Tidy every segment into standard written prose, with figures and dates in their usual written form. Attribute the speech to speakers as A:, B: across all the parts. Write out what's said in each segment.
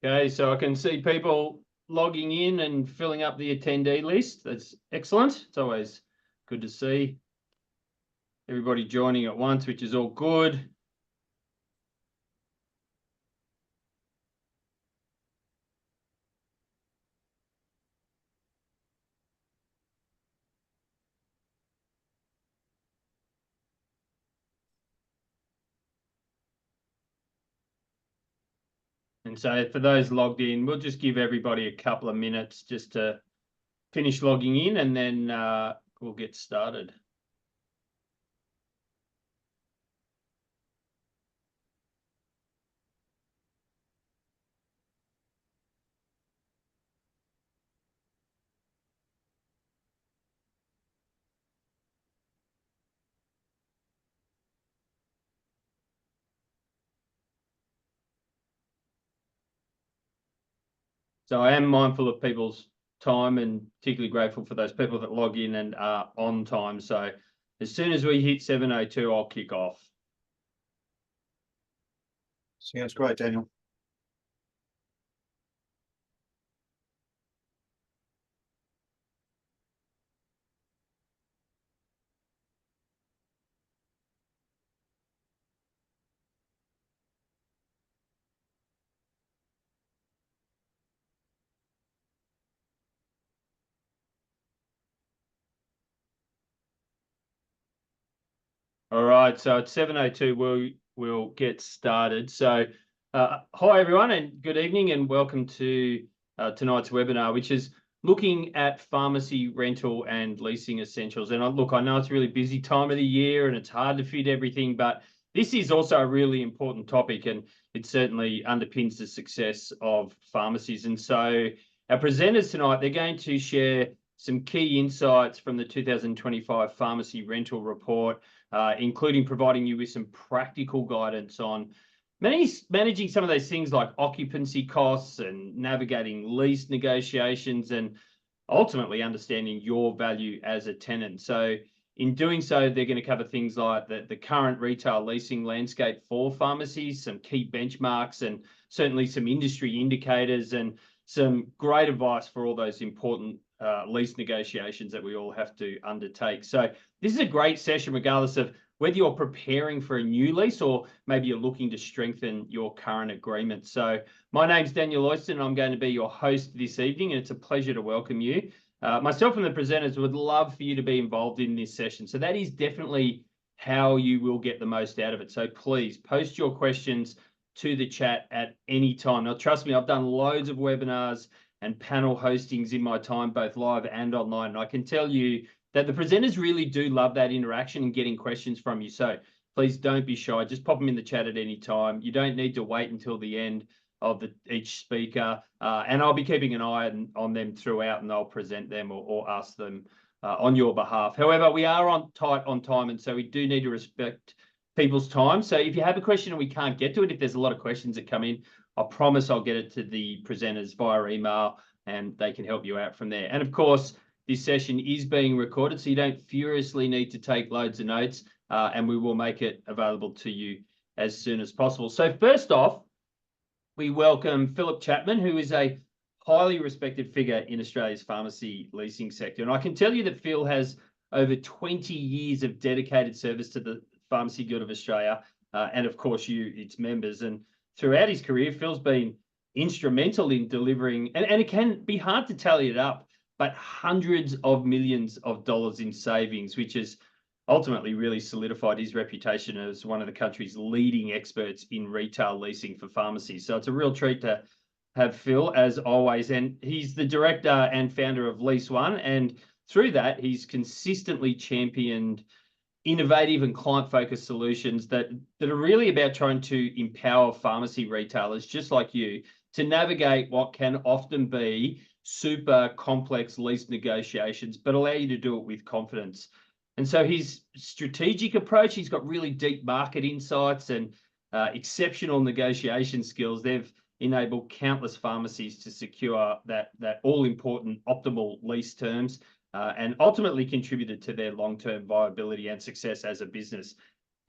A: Okay, so I can see people logging in and filling up the attendee list. That's excellent. It's always good to see everybody joining at once, which is all good. And so for those logged in, we'll just give everybody a couple of minutes just to finish logging in, and then we'll get started. So I am mindful of people's time and particularly grateful for those people that log in and are on time. So as soon as we hit 7:02, I'll kick off.
B: Sounds great, Daniel.
A: All right, so at 7:02, we'll get started. So hi, everyone, and good evening, and welcome to tonight's webinar, which is looking at pharmacy rental and leasing essentials. And look, I know it's a really busy time of the year and it's hard to fit everything, but this is also a really important topic, and it certainly underpins the success of pharmacies. And so our presenters tonight, they're going to share some key insights from the 2025 Pharmacy Rental Report, including providing you with some practical guidance on managing some of those things like occupancy costs and navigating lease negotiations, and ultimately understanding your value as a tenant. So in doing so, they're going to cover things like the current retail leasing landscape for pharmacies, some key benchmarks, and certainly some industry indicators, and some great advice for all those important lease negotiations that we all have to undertake. So this is a great session, regardless of whether you're preparing for a new lease or maybe you're looking to strengthen your current agreement. So my name's Daniel Oyston, and I'm going to be your host this evening, and it's a pleasure to welcome you. Myself and the presenters would love for you to be involved in this session. So that is definitely how you will get the most out of it. So please post your questions to the chat at any time. Now, trust me, I've done loads of webinars and panel hostings in my time, both live and online. And I can tell you that the presenters really do love that interaction and getting questions from you. So please don't be shy. Just pop them in the chat at any time. You don't need to wait until the end of each speaker. And I'll be keeping an eye on them throughout, and I'll present them or ask them on your behalf. However, we are tight on time, and so we do need to respect people's time. So if you have a question and we can't get to it, if there's a lot of questions that come in, I promise I'll get it to the presenters via email, and they can help you out from there. And of course, this session is being recorded, so you don't furiously need to take loads of notes, and we will make it available to you as soon as possible. So first off, we welcome Phil Chapman, who is a highly respected figure in Australia's pharmacy leasing sector. And I can tell you that Phil has over 20 years of dedicated service to the Pharmacy Guild of Australia, and of course you, its members. And throughout his career, Phil's been instrumental in delivering, and it can be hard to tally it up, but hundreds of millions of dollars in savings, which has ultimately really solidified his reputation as one of the country's leading experts in retail leasing for pharmacies. So it's a real treat to have Phil, as always. And he's the director and founder of Lease One, and through that, he's consistently championed innovative and client-focused solutions that are really about trying to empower pharmacy retailers just like you to navigate what can often be super complex lease negotiations, but allow you to do it with confidence. And so his strategic approach, he's got really deep market insights and exceptional negotiation skills. They've enabled countless pharmacies to secure that all-important optimal lease terms, and ultimately contributed to their long-term viability and success as a business.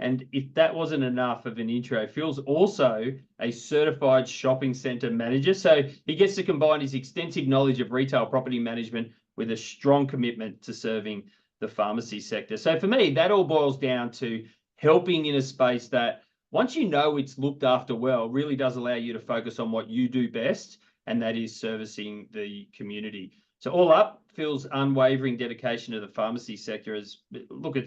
A: And if that wasn't enough of an intro, Phil's also a certified shopping centre manager. So he gets to combine his extensive knowledge of retail property management with a strong commitment to serving the pharmacy sector. So for me, that all boils down to helping in a space that, once you know it's looked after well, really does allow you to focus on what you do best, and that is servicing the community. So all up, Phil's unwavering dedication to the pharmacy sector it's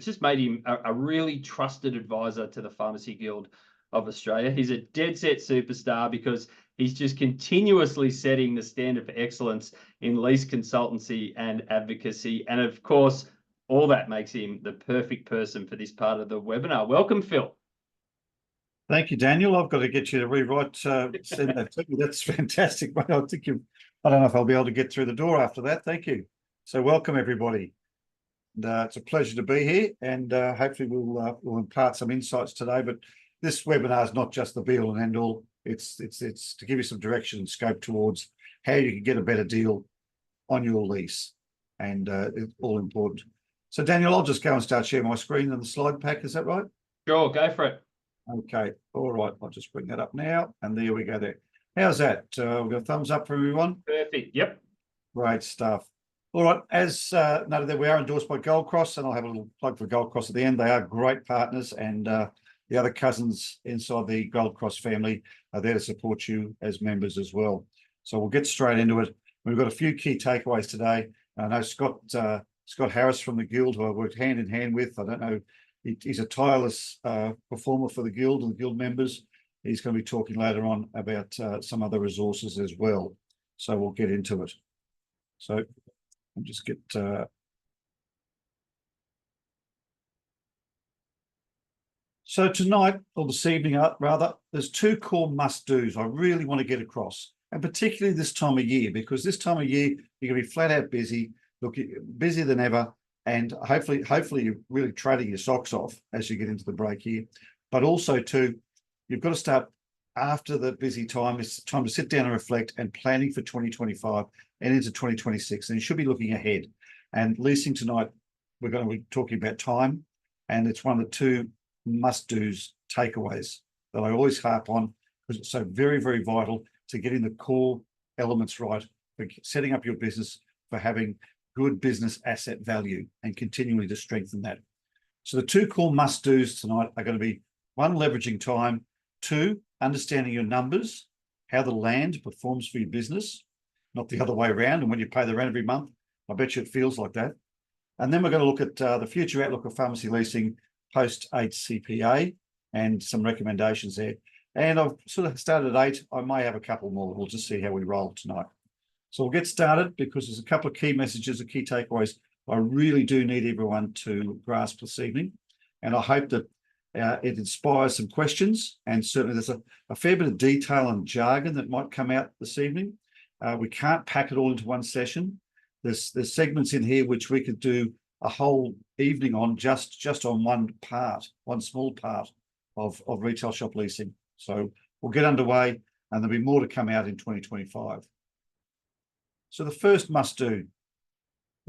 A: just made him a really trusted advisor to the Pharmacy Guild of Australia. He's a dead set superstar because he's just continuously setting the standard for excellence in lease consultancy and advocacy. And of course, all that makes him the perfect person for this part of the webinar. Welcome, Phil.
B: Thank you, Daniel. I've got to get you to rewrite. Send that to me. That's fantastic. I don't know if I'll be able to get through the door after that. Thank you. So welcome, everybody. And, it's a pleasure to be here, and hopefully we'll impart some insights today. But this webinar is not just the be all and end all. It's to give you some direction and scope towards how you can get a better deal on your lease, and it's all important. So Daniel, I'll just go and start sharing my screen and the slide pack. Is that right?
A: Sure, go for it.
B: Okay, all right. I'll just bring that up now, and there we go. There. How's that? We've got a thumbs up for everyone.
A: Perfect. Yep.
B: Great stuff. All right. As noted, that we are endorsed by Gold Cross, and I'll have a little plug for Gold Cross at the end. They are great partners, and the other cousins inside the Gold Cross family are there to support you as members as well. So we'll get straight into it. We've got a few key takeaways today. I know Scott Harris from the Guild, who I worked hand in hand with. I don't know. He's a tireless performer for the Guild and the Guild members. He's going to be talking later on about some other resources as well. So we'll get into it. So I'll just get... So tonight, or this evening rather, there's two core must-dos I really want to get across, and particularly this time of year, because this time of year, you're going to be flat out busy, busier than ever. And hopefully you're really trading your socks off as you get into the break here. But also too, you've got to start after the busy time. It's time to sit down and reflect and planning for 2025 and into 2026. And you should be looking ahead. And leasing tonight, we're going to be talking about time. And it's one of the two must-dos takeaways that I always harp on, because it's so very, very vital to getting the core elements right, for setting up your business, for having good business asset value, and continually to strengthen that. So the two core must-dos tonight are going to be: one, leveraging time; two, understanding your numbers, how the land performs for your business, not the other way around. And when you pay the rent every month, I bet you it feels like that. And then we're going to look at the future outlook of pharmacy leasing post 8 CPA and some recommendations there. And I've sort of started at 8. I may have a couple more. We'll just see how we roll tonight. So we'll get started, because there's a couple of key messages, or key takeaways I really do need everyone to grasp this evening. And I hope that it inspires some questions. And certainly there's a fair bit of detail and jargon that might come out this evening. We can't pack it all into one session. There's segments in here which we could do a whole evening on, just on one small part of retail shop leasing. So we'll get underway, and there'll be more to come out in 2025. So the first must-do,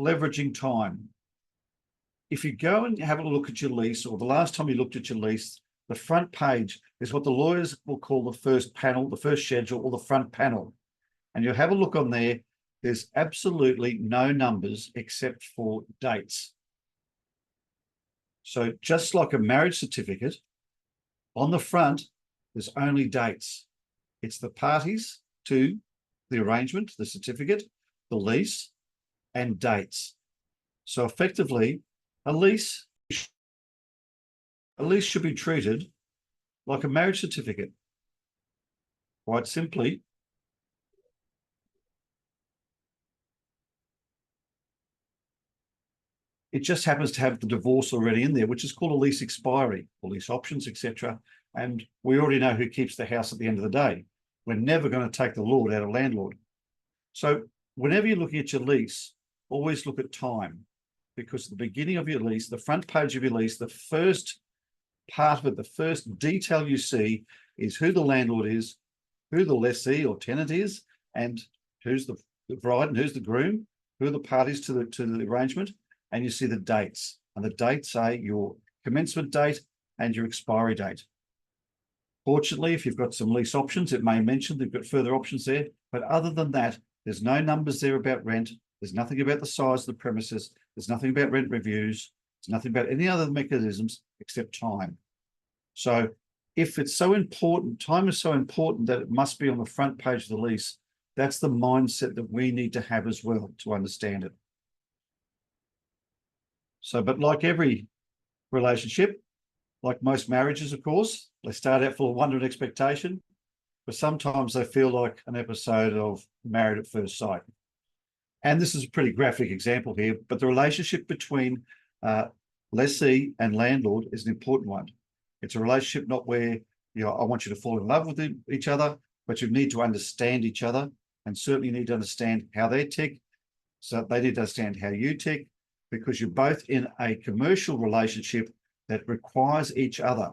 B: leveraging time. If you go and have a look at your lease, or the last time you looked at your lease, the front page is what the lawyers will call the first panel, the first schedule, or the front panel. And you'll have a look on there. There's absolutely no numbers except for dates. So just like a marriage certificate, on the front, there's only dates. It's the parties to the arrangement, the certificate, the lease, and dates. So effectively, a lease should be treated like a marriage certificate. Quite simply, it just happens to have the divorce already in there, which is called a lease expiry, or lease options, etc. And we already know who keeps the house at the end of the day. We're never going to take the lord out of landlord. So whenever you're looking at your lease, always look at time, because at the beginning of your lease, the front page of your lease, the first part of it, the first detail you see is who the landlord is, who the lessee or tenant is, and who's the bride and who's the groom, who are the parties to the arrangement, and you see the dates. And the dates say your commencement date and your expiry date. Fortunately, if you've got some lease options, it may mention they've got further options there. But other than that, there's no numbers there about rent. There's nothing about the size of the premises. There's nothing about rent reviews. There's nothing about any other mechanisms except time. So if it's so important, time is so important that it must be on the front page of the lease, that's the mindset that we need to have as well to understand it. So, but like every relationship, like most marriages, of course, they start out full of wonder and expectation, but sometimes they feel like an episode of Married at First Sight. And this is a pretty graphic example here, but the relationship between lessee and landlord is an important one. It's a relationship not where, I want you to fall in love with each other, but you need to understand each other, and certainly need to understand how they tick. So they need to understand how you tick, because you're both in a commercial relationship that requires each other.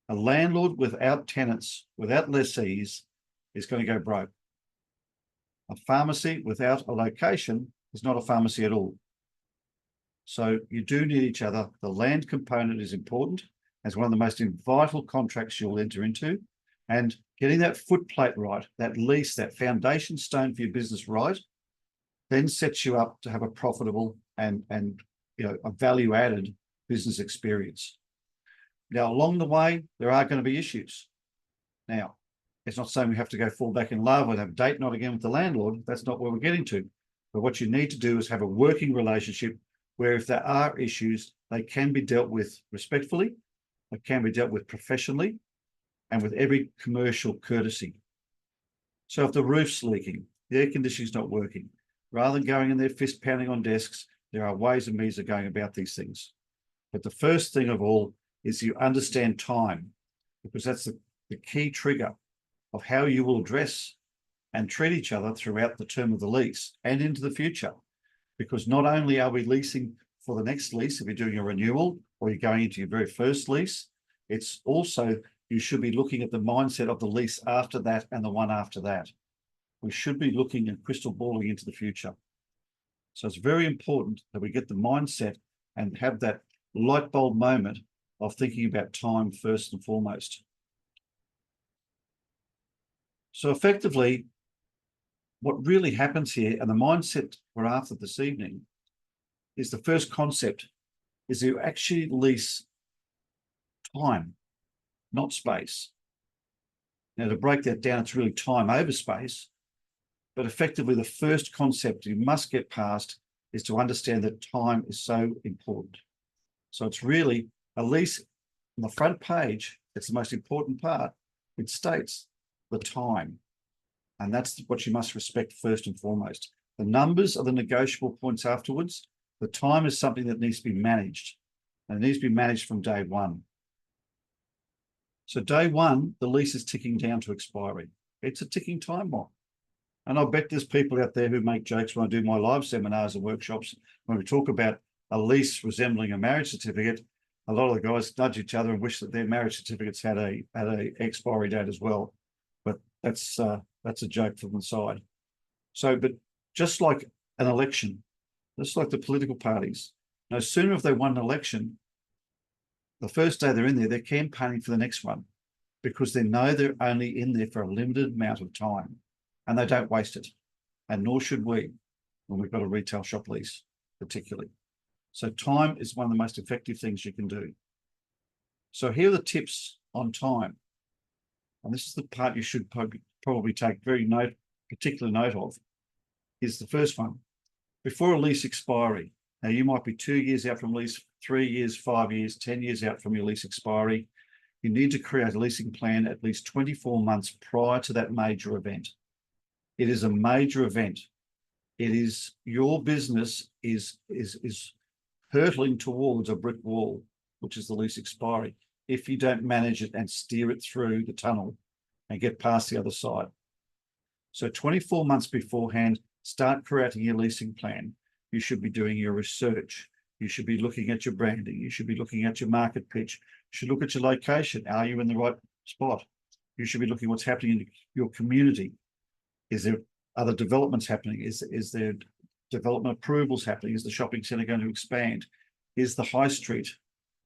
B: A landlord without tenants, without lessees, is going to go broke. A pharmacy without a location is not a pharmacy at all. So you do need each other. The land component is important as one of the most vital contracts you'll enter into. And getting that footplate right, that lease, that foundation stone for your business right, then sets you up to have a profitable and a value-added business experience. Now, along the way, there are going to be issues. Now, it's not saying we have to go fall back in love and have a date night again with the landlord. That's not where we're getting to. But what you need to do is have a working relationship where if there are issues, they can be dealt with respectfully, they can be dealt with professionally, and with every commercial courtesy. So if the roof's leaking, the air conditioning's not working, rather than going in there fist pounding on desks, there are ways and means of going about these things. But the first thing of all is you understand time, because that's the key trigger of how you will address and treat each other throughout the term of the lease and into the future. Because not only are we leasing for the next lease, if you're doing a renewal or you're going into your very first lease, it's also, you should be looking at the mindset of the lease after that and the one after that. We should be looking and crystal balling into the future. So it's very important that we get the mindset and have that light bulb moment of thinking about time first and foremost. So effectively, what really happens here, and the mindset we're after this evening, is the first concept is you actually lease time, not space. Now, to break that down, it's really time over space, but effectively the first concept you must get past is to understand that time is so important. So it's really a lease on the front page. It's the most important part. It states the time, and that's what you must respect first and foremost. The numbers are the negotiable points afterwards. The time is something that needs to be managed, and it needs to be managed from day one. So day one, the lease is ticking down to expiry. It's a ticking time bomb. And I bet there's people out there who make jokes when I do my live seminars and workshops, when we talk about a lease resembling a marriage certificate. A lot of the guys nudge each other and wish that their marriage certificates had a expiry date as well. But that's a joke from the side. So, but just like an election, just like the political parties, no sooner have they won an election, the first day they're in there, they're campaigning for the next one, because they know they're only in there for a limited amount of time, and they don't waste it. And nor should we when we've got a retail shop lease, particularly. So time is one of the most effective things you can do. So here are the tips on time. And this is the part you should probably take particular note of, is the first one. Before a lease expiry, now you might be 2 years out from lease, 3 years, 5 years, 10 years out from your lease expiry. You need to create a leasing plan at least 24 months prior to that major event. It is a major event. It is, your business is hurtling towards a brick wall, which is the lease expiry, if you don't manage it and steer it through the tunnel and get past the other side. So 24 months beforehand, start creating your leasing plan. You should be doing your research. You should be looking at your branding. You should be looking at your market pitch. You should look at your location. Are you in the right spot? You should be looking at what's happening in your community. Is there other developments happening? Is there development approvals happening? Is the shopping centre going to expand? Is the high street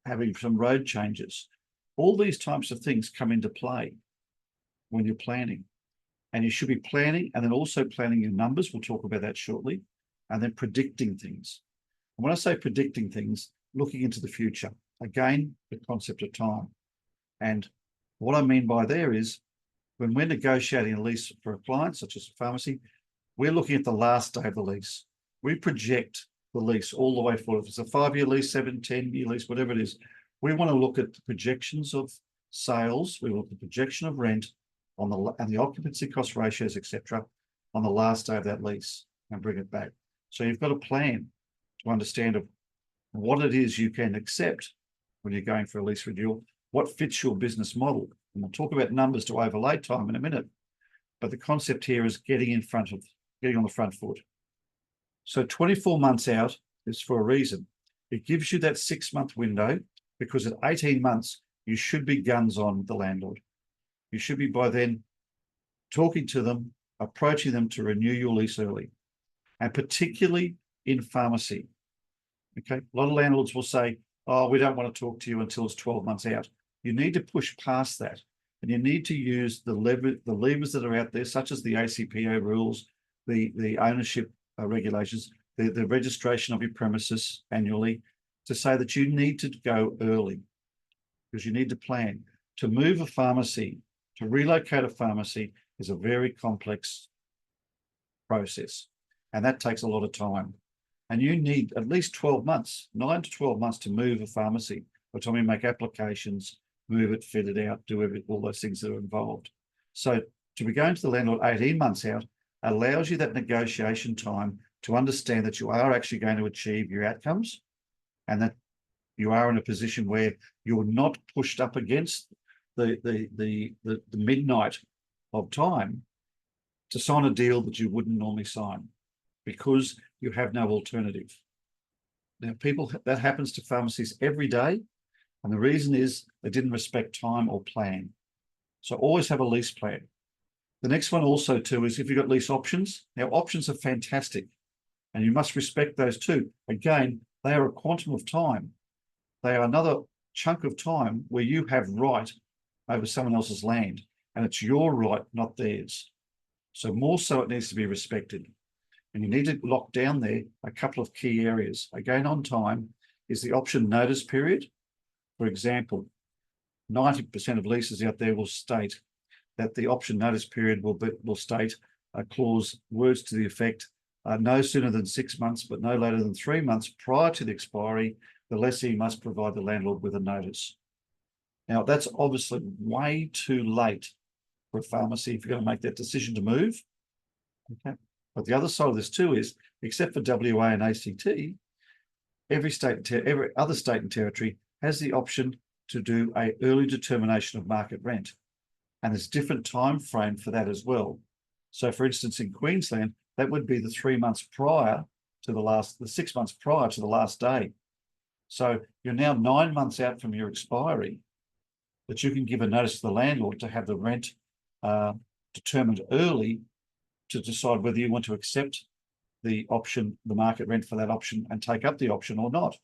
B: having some road changes. All these types of things come into play when you're planning. And you should be planning and then also planning your numbers. We'll talk about that shortly. And then predicting things. And when I say predicting things, looking into the future, again, the concept of time. And what I mean by there is when we're negotiating a lease for a client, such as a pharmacy, we're looking at the last day of the lease. We project the lease all the way forward. If it's a 5-year lease, 7, 10-year lease, whatever it is, we want to look at the projections of sales. We look at the projection of rent on the occupancy cost ratios, etc., on the last day of that lease and bring it back. So you've got a plan to understand of what it is you can accept when you're going for a lease renewal, what fits your business model. And we'll talk about numbers to overlay time in a minute. But the concept here is getting on the front foot. So 24 months out is for a reason. It gives you that 6-month window because at 18 months, you should be guns on the landlord. You should be by then talking to them, approaching them to renew your lease early, and particularly in pharmacy. Okay, a lot of landlords will say, oh, we don't want to talk to you until it's 12 months out. You need to push past that, and you need to use the levers that are out there, such as the ACPO rules, the ownership regulations, the registration of your premises annually, to say that you need to go early because you need to plan. To move a pharmacy, to relocate a pharmacy is a very complex process, and that takes a lot of time. And you need at least 12 months, 9 to 12 months to move a pharmacy. By the time you make applications, move it, fit it out, do all those things that are involved. So to be going to the landlord 18 months out allows you that negotiation time to understand that you are actually going to achieve your outcomes and that you are in a position where you're not pushed up against the midnight of time to sign a deal that you wouldn't normally sign because you have no alternative. Now, that happens to pharmacies every day. And the reason is they didn't respect time or plan. So always have a lease plan. The next one also too is if you've got lease options. Now options are fantastic and you must respect those too. Again, they are a quantum of time. They are another chunk of time where you have right over someone else's land and it's your right, not theirs. So more so it needs to be respected. And you need to lock down there a couple of key areas. Again, on time is the option notice period. For example, 90% of leases out there will state that the option notice period will state a clause, words to the effect, no sooner than 6 months, but no later than 3 months prior to the expiry, the lessee must provide the landlord with a notice. Now, that's obviously way too late for a pharmacy if you're going to make that decision to move. Okay. But the other side of this too is, except for WA and ACT, every other state and territory has the option to do an early determination of market rent. And there's different time frame for that as well. So for instance, in Queensland, that would be the 3 months prior to the 6 months prior to the last day. So you're now 9 months out from your expiry, but you can give a notice to the landlord to have the rent determined early to decide whether you want to accept the option, the market rent for that option and take up the option or not.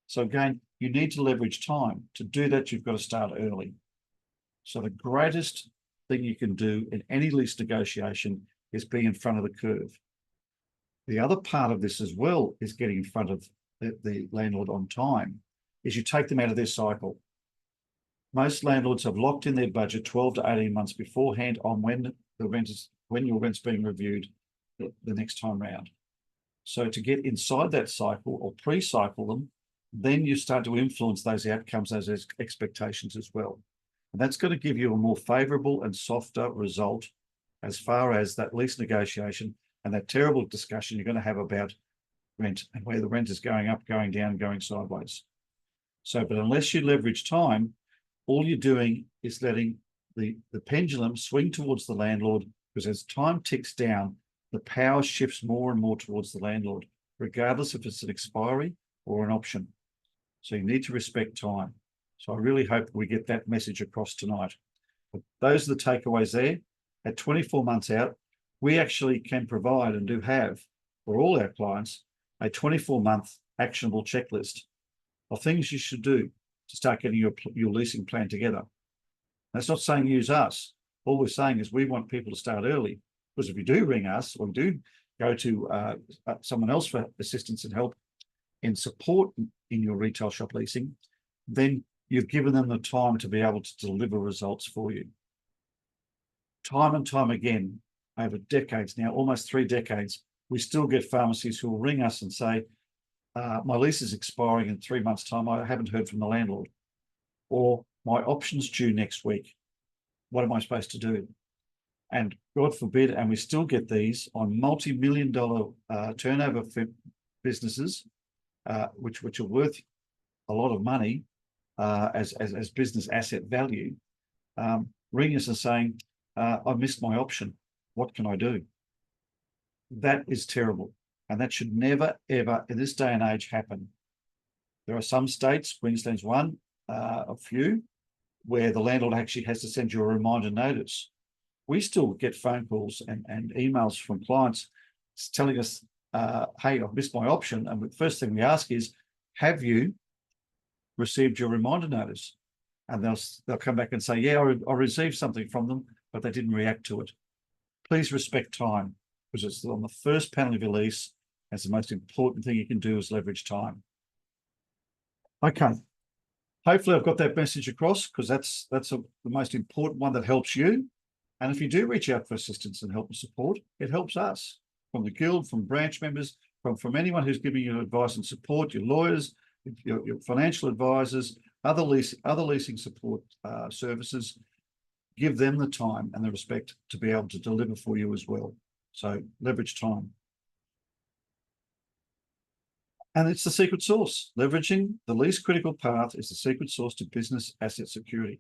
B: So again, you need to leverage time. To do that, you've got to start early. So the greatest thing you can do in any lease negotiation is being in front of the curve. The other part of this as well is getting in front of the landlord on time, is you take them out of their cycle. Most landlords have locked in their budget 12 to 18 months beforehand on when your rent's being reviewed the next time round. So to get inside that cycle or pre-cycle them, then you start to influence those outcomes, those expectations as well. And that's going to give you a more favourable and softer result as far as that lease negotiation and that terrible discussion you're going to have about rent and where the rent is going up, going down, going sideways. So, but unless you leverage time, all you're doing is letting the pendulum swing towards the landlord, because as time ticks down, the power shifts more and more towards the landlord, regardless if it's an expiry or an option. So you need to respect time. So I really hope we get that message across tonight. But those are the takeaways there. At 24 months out, we actually can provide and do have for all our clients a 24-month actionable checklist of things you should do to start getting your leasing plan together. That's not saying use us. All we're saying is we want people to start early, because if you do ring us or do go to someone else for assistance and help in support in your retail shop leasing, then you've given them the time to be able to deliver results for you. Time and time again, over decades now, almost 3 decades, we still get pharmacies who will ring us and say, my lease is expiring in 3 months' time. I haven't heard from the landlord. Or my option's due next week. What am I supposed to do? And God forbid, and we still get these on multi-million-dollar turnover businesses, which are worth a lot of money as business asset value, ring us and saying, I missed my option. What can I do? That is terrible. And that should never, ever, in this day and age, happen. There are some states, Queensland's one, a few, where the landlord actually has to send you a reminder notice. We still get phone calls and emails from clients telling us, hey, I've missed my option. And the first thing we ask is, have you received your reminder notice? And they'll come back and say, yeah, I received something from them, but they didn't react to it. Please respect time, because it's on the first panel of your lease. That's the most important thing you can do is leverage time. Okay. Hopefully I've got that message across, because that's the most important one that helps you. And if you do reach out for assistance and help and support, it helps us, from the guild, from branch members, from anyone who's giving you advice and support, your lawyers, your financial advisors, other leasing support services. Give them the time and the respect to be able to deliver for you as well. So leverage time. And it's the secret sauce. Leveraging the least critical path is the secret sauce to business asset security.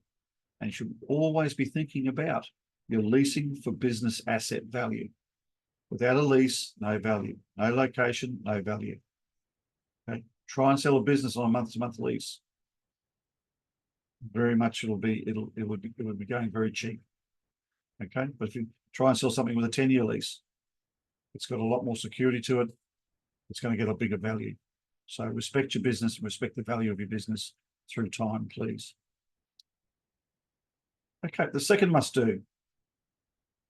B: And you should always be thinking about your leasing for business asset value. Without a lease, no value. No location, no value. Okay. Try and sell a business on a month-to-month lease. Very much it would be going very cheap. Okay. But if you try and sell something with a 10-year lease, it's got a lot more security to it. It's going to get a bigger value. So respect your business and respect the value of your business through time, please. Okay, the second must do.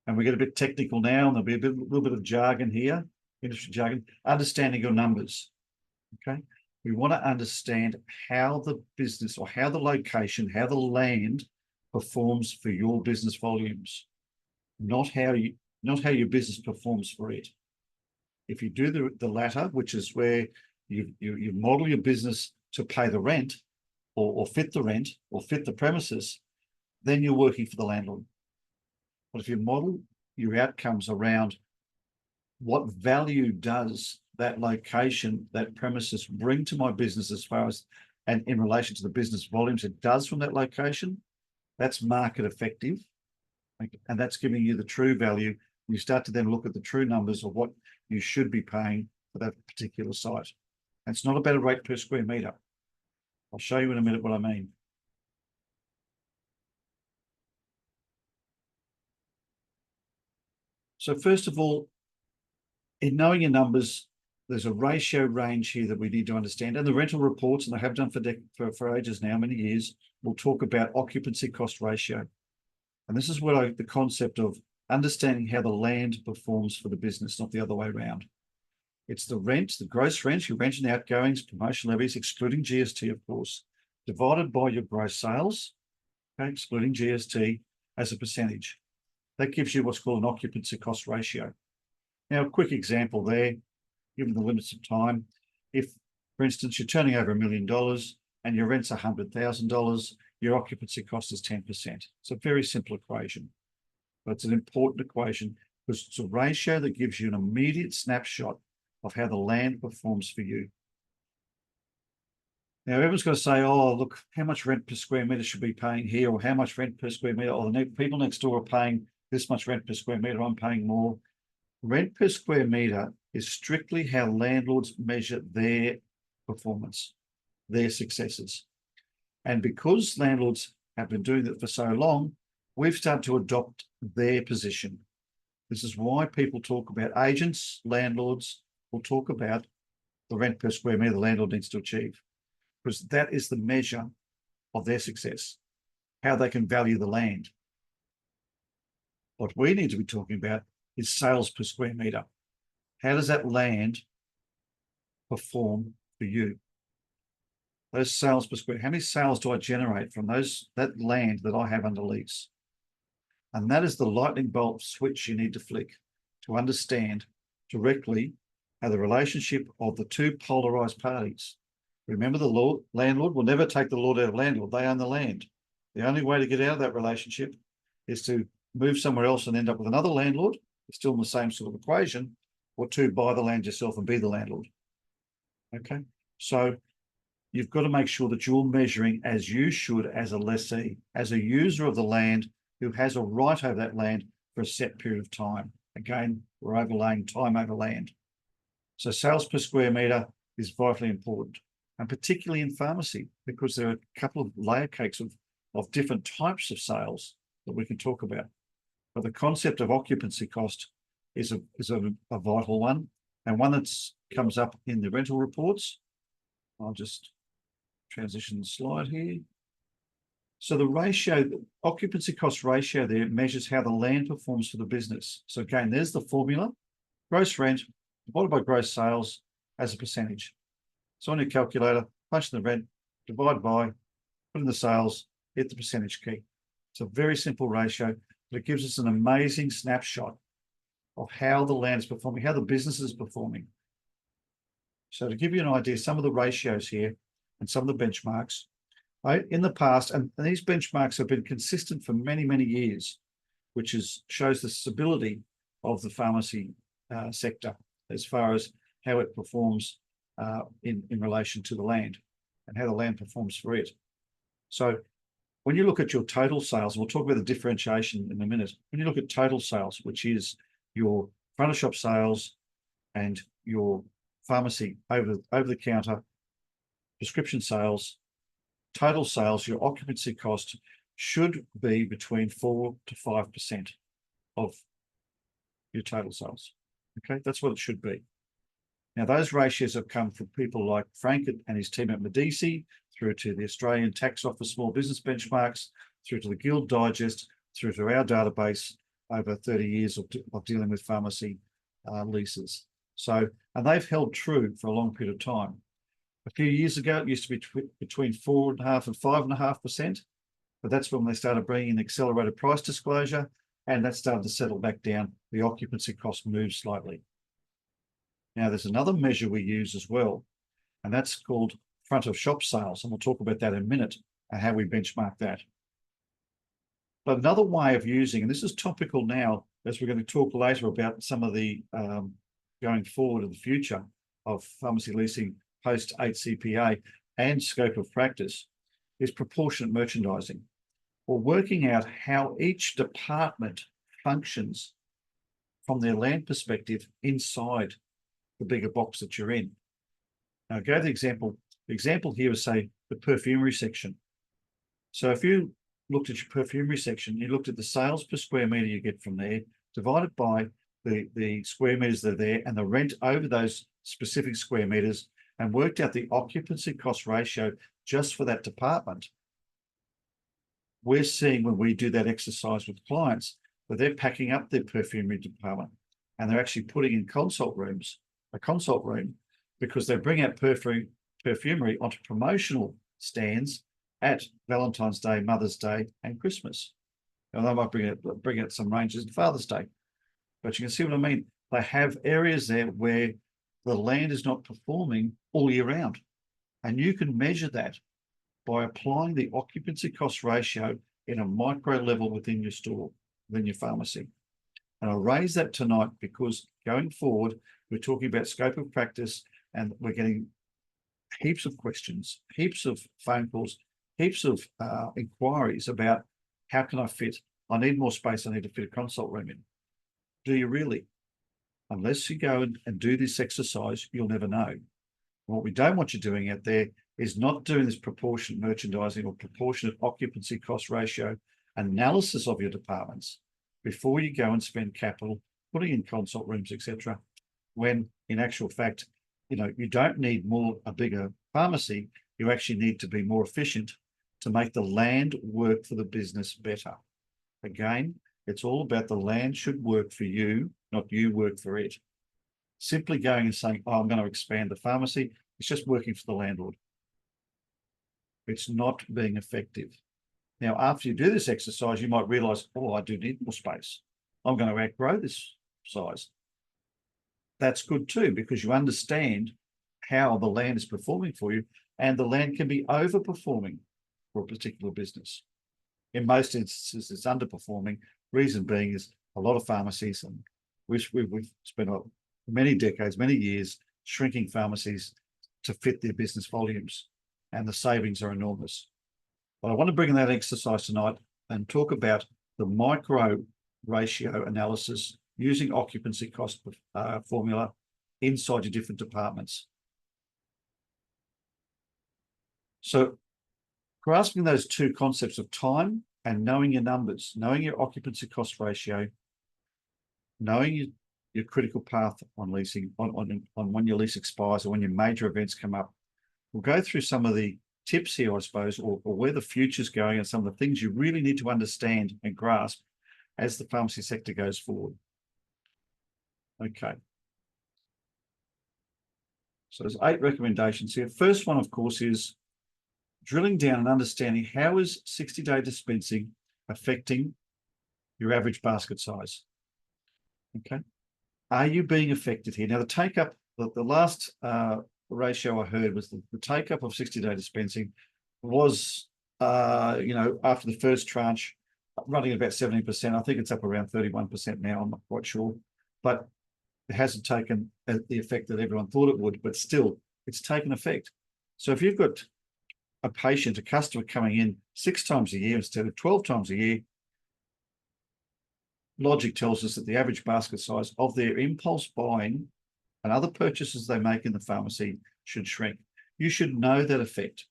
B: And we get a bit technical now, and there'll be a little bit of jargon here, industry jargon, understanding your numbers. Okay. We want to understand how the business or how the location, how the land performs for your business volumes, not how your business performs for it. If you do the latter, which is where you model your business to pay the rent or fit the rent or fit the premises, then you're working for the landlord. But if you model your outcomes around what value does that location, that premises bring to my business as far as, and in relation to the business volumes it does from that location, that's market effective. And that's giving you the true value. You start to then look at the true numbers of what you should be paying for that particular site. And it's not about a rate per square meter. I'll show you in a minute what I mean. So first of all, in knowing your numbers, there's a ratio range here that we need to understand. And the rental reports, and I have done for ages now, many years, will talk about occupancy cost ratio. And this is what the concept of understanding how the land performs for the business, not the other way around. It's the rent, the gross rent, your rent and outgoings, promotion levies, excluding GST, of course, divided by your gross sales, okay, excluding GST, as a percentage. That gives you what's called an occupancy cost ratio. Now, a quick example there, given the limits of time. If, for instance, you're turning over $1 million and your rent's $100,000, your occupancy cost is 10%. It's a very simple equation, but it's an important equation because it's a ratio that gives you an immediate snapshot of how the land performs for you. Now, everyone's going to say, oh, look, how much rent per square meter should we be paying here, or how much rent per square meter, or the people next door are paying this much rent per square meter, I'm paying more. Rent per square meter is strictly how landlords measure their performance, their successes. And because landlords have been doing that for so long, we've started to adopt their position. This is why people talk about agents, landlords will talk about the rent per square meter the landlord needs to achieve, because that is the measure of their success, how they can value the land. What we need to be talking about is sales per square metre. How does that land perform for you? Those sales per square, how many sales do I generate from that land that I have under lease? And that is the lightning bolt switch you need to flick to understand directly how the relationship of the two polarized parties. Remember, the landlord will never take the lord out of landlord. They own the land. The only way to get out of that relationship is to move somewhere else and end up with another landlord, still in the same sort of equation, or to buy the land yourself and be the landlord. Okay, so you've got to make sure that you're measuring as you should as a lessee, as a user of the land who has a right over that land for a set period of time. Again, we're overlaying time over land. So sales per square metre is vitally important, and particularly in pharmacy, because there are a couple of layer cakes of different types of sales that we can talk about. But the concept of occupancy cost is a vital one, and one that comes up in the rental reports. I'll just transition the slide here. So the ratio, the occupancy cost ratio there measures how the land performs for the business. So again, there's the formula: gross rent divided by gross sales as a percentage. So on your calculator, punch in the rent, divide by, put in the sales, hit the percentage key. It's a very simple ratio, but it gives us an amazing snapshot of how the land is performing, how the business is performing. So to give you an idea, some of the ratios here and some of the benchmarks, in the past, and these benchmarks have been consistent for many, many years, which shows the stability of the pharmacy sector as far as how it performs in relation to the land and how the land performs for it. So when you look at your total sales, we'll talk about the differentiation in a minute. When you look at total sales, which is your front of shop sales and your pharmacy over the counter prescription sales, total sales, your occupancy cost should be between 4 to 5% of your total sales. Okay, that's what it should be. Now, those ratios have come from people like Frank and his team at Medici, through to the Australian Tax Office Small Business Benchmarks, through to the Guild Digest, through to our database over 30 years of dealing with pharmacy leases. So, and they've held true for a long period of time. A few years ago, it used to be between 4.5% and 5.5%, but that's when they started bringing in accelerated price disclosure, and that started to settle back down. The occupancy cost moved slightly. Now, there's another measure we use as well, and that's called front of shop sales, and we'll talk about that in a minute and how we benchmark that. But another way of using, and this is topical now, as we're going to talk later about some of the going forward in the future of pharmacy leasing post 8 CPA and scope of practice, is proportionate merchandising, or working out how each department functions from their land perspective inside the bigger box that you're in. Now, go to the example. The example here is, say, the perfumery section. So if you looked at your perfumery section, you looked at the sales per square metre you get from there, divided by the square metres that are there and the rent over those specific square metres, and worked out the occupancy cost ratio just for that department, we're seeing when we do that exercise with clients that they're packing up their perfumery department and they're actually putting in a consult room, because they bring out perfumery onto promotional stands at Valentine's Day, Mother's Day, and Christmas. Now, they might bring out some ranges at Father's Day, but you can see what I mean. They have areas there where the land is not performing all year round, and you can measure that by applying the occupancy cost ratio in a micro level within your store, within your pharmacy. And I'll raise that tonight because going forward, we're talking about scope of practice, and we're getting heaps of questions, heaps of phone calls, heaps of inquiries about how can I fit? I need more space. I need to fit a consult room in. Do you really? Unless you go and do this exercise, you'll never know. What we don't want you doing out there is not doing this proportionate merchandising or proportionate occupancy cost ratio analysis of your departments before you go and spend capital putting in consult rooms, etc. When in actual fact, you don't need a bigger pharmacy. You actually need to be more efficient to make the land work for the business better. Again, it's all about the land should work for you, not you work for it. Simply going and saying, oh, I'm going to expand the pharmacy, it's just working for the landlord. It's not being effective. Now, after you do this exercise, you might realise, oh, I do need more space. I'm going to outgrow this size. That's good too, because you understand how the land is performing for you, and the land can be overperforming for a particular business. In most instances, it's underperforming. Reason being is a lot of pharmacies, and we've spent many decades, many years shrinking pharmacies to fit their business volumes, and the savings are enormous. But I want to bring in that exercise tonight and talk about the micro ratio analysis using occupancy cost formula inside your different departments. So grasping those two concepts of time and knowing your numbers, knowing your occupancy cost ratio, knowing your critical path on leasing, on when your lease expires or when your major events come up. We'll go through some of the tips here, I suppose, or where the future's going and some of the things you really need to understand and grasp as the pharmacy sector goes forward. Okay. So there's 8 recommendations here. First one, of course, is drilling down and understanding how is 60-day dispensing affecting your average basket size. Okay. Are you being affected here? Now, the take-up, the last ratio I heard was the take-up of 60-day dispensing was, after the first tranche, running about 70%. I think it's up around 31% now. I'm not quite sure. But it hasn't taken the effect that everyone thought it would, but still, it's taken effect. So if you've got a patient, a customer coming in 6 times a year instead of 12 times a year, logic tells us that the average basket size of their impulse buying and other purchases they make in the pharmacy should shrink. You should know that effect.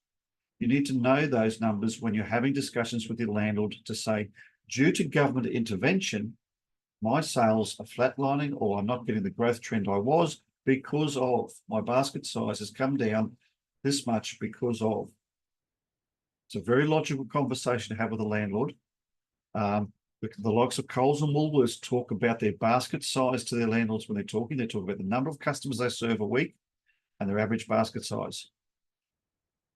B: You need to know those numbers when you're having discussions with your landlord to say, due to government intervention, my sales are flatlining, or I'm not getting the growth trend I was because of my basket size has come down this much because of. It's a very logical conversation to have with a landlord. The likes of Coles and Woolworths talk about their basket size to their landlords when they're talking. They talk about the number of customers they serve a week and their average basket size.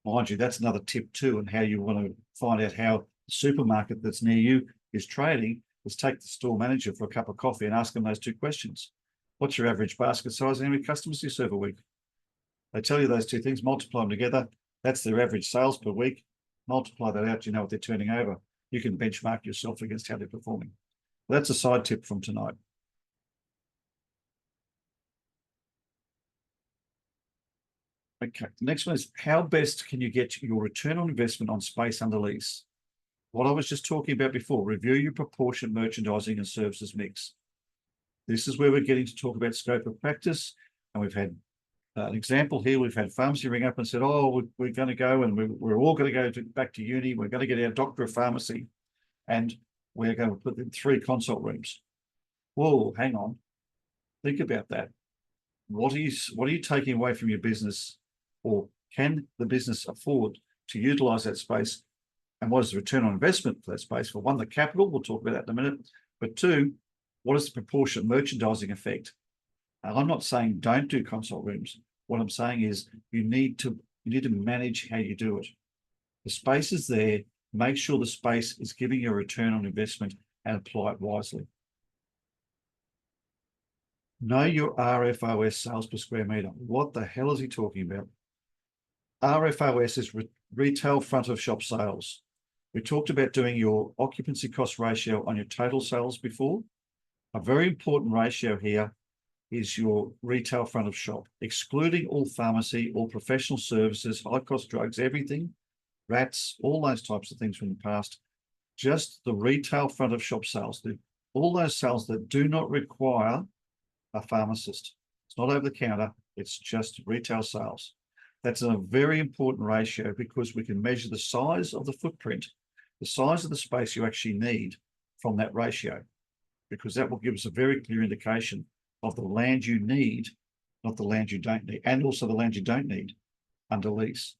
B: Mind you, that's another tip too, and how you want to find out how the supermarket that's near you is trading, is take the store manager for a cup of coffee and ask them those 2 questions. What's your average basket size and how many customers do you serve a week? They tell you those 2 things, multiply them together. That's their average sales per week. Multiply that out, you know what they're turning over. You can benchmark yourself against how they're performing. That's a side tip from tonight. Okay, the next one is how best can you get your return on investment on space under lease? What I was just talking about before, review your proportion merchandising and services mix. This is where we're getting to talk about scope of practice. And we've had an example here. We've had pharmacy ring up and said, oh, we're going to go and we're all going to go back to uni. We're going to get our doctor of pharmacy and we're going to put in 3 consult rooms. Whoa, hang on. Think about that. What are you taking away from your business, or can the business afford to utilize that space? And what is the return on investment for that space? For one, the capital, we'll talk about that in a minute. But 2, what is the proportionate merchandising effect? And I'm not saying don't do consult rooms. What I'm saying is you need to manage how you do it. The space is there. Make sure the space is giving you a return on investment and apply it wisely. Know your RFOS sales per square meter. What the hell is he talking about? RFOS is retail front of shop sales. We talked about doing your occupancy cost ratio on your total sales before. A very important ratio here is your retail front of shop, excluding all pharmacy, all professional services, high cost drugs, everything, rats, all those types of things from the past. Just the retail front of shop sales, all those sales that do not require a pharmacist. It's not over the counter, it's just retail sales. That's a very important ratio because we can measure the size of the footprint, the size of the space you actually need from that ratio, because that will give us a very clear indication of the land you need, not the land you don't need, and also the land you don't need under lease.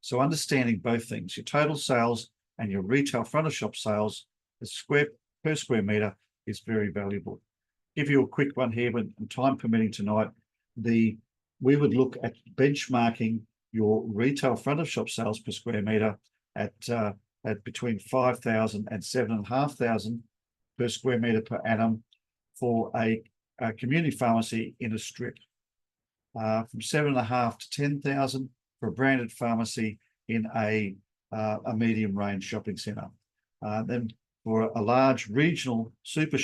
B: So understanding both things, your total sales and your retail front of shop sales, per square metre is very valuable. Give you a quick one here, but time permitting tonight, we would look at benchmarking your retail front of shop sales per square metre at between 5,000 and 7,500 per square metre per annum for a community pharmacy in a strip, from 7,500 to 10,000 for a branded pharmacy in a medium range shopping centre. Then for a large regional, super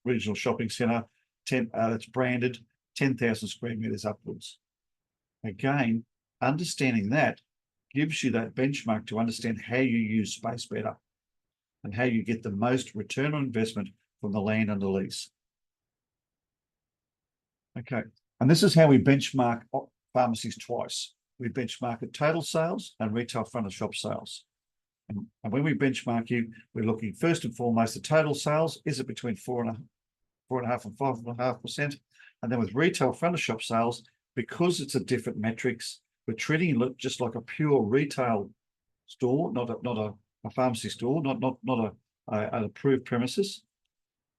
B: regional shopping centre, that's branded, 10,000 square metres upwards. Again, understanding that gives you that benchmark to understand how you use space better and how you get the most return on investment from the land under lease. Okay, and this is how we benchmark pharmacies twice. We benchmark at total sales and retail front of shop sales. And when we benchmark you, we're looking first and foremost the total sales. Is it between 4.5% and 5.5%? And then with retail front of shop sales, because it's a different metrics, we're treating it just like a pure retail store, not a pharmacy store, not an approved premises.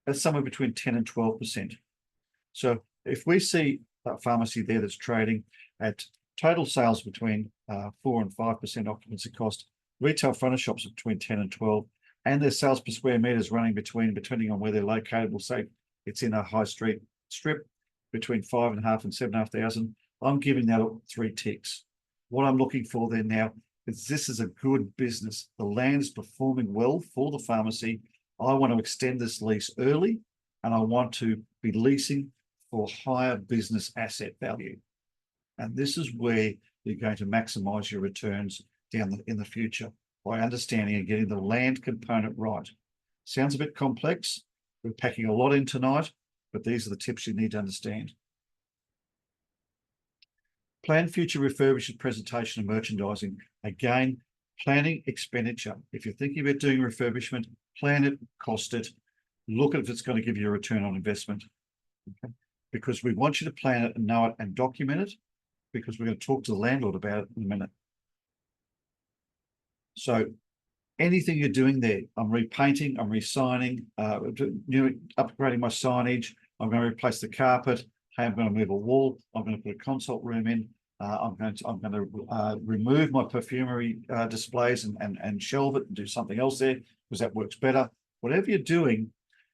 B: That's somewhere between 10 and 12%. So if we see a pharmacy there that's trading at total sales between 4 and 5% occupancy cost, retail front of shops are between 10 and 12, and their sales per square metre is running between, depending on where they're located, we'll say it's in a high street strip, between 5,500 and 7,500. I'm giving that 3 ticks. What I'm looking for there now is this is a good business. The land is performing well for the pharmacy. I want to extend this lease early, and I want to be leasing for higher business asset value. And this is where you're going to maximize your returns in the future by understanding and getting the land component right. Sounds a bit complex. We're packing a lot in tonight, but these are the tips you need to understand. Plan future refurbishment, presentation and merchandising. Again, planning expenditure. If you're thinking about doing refurbishment, plan it, cost it, look at if it's going to give you a return on investment. Okay? Because we want you to plan it and know it and document it, because we're going to talk to the landlord about it in a minute. So anything you're doing there, I'm repainting, I'm re-signing, upgrading my signage, I'm going to replace the carpet, hey, I'm going to move a wall, I'm going to put a consult room in, I'm going to remove my perfumery displays and shelve it and do something else there because that works better. Whatever you're doing,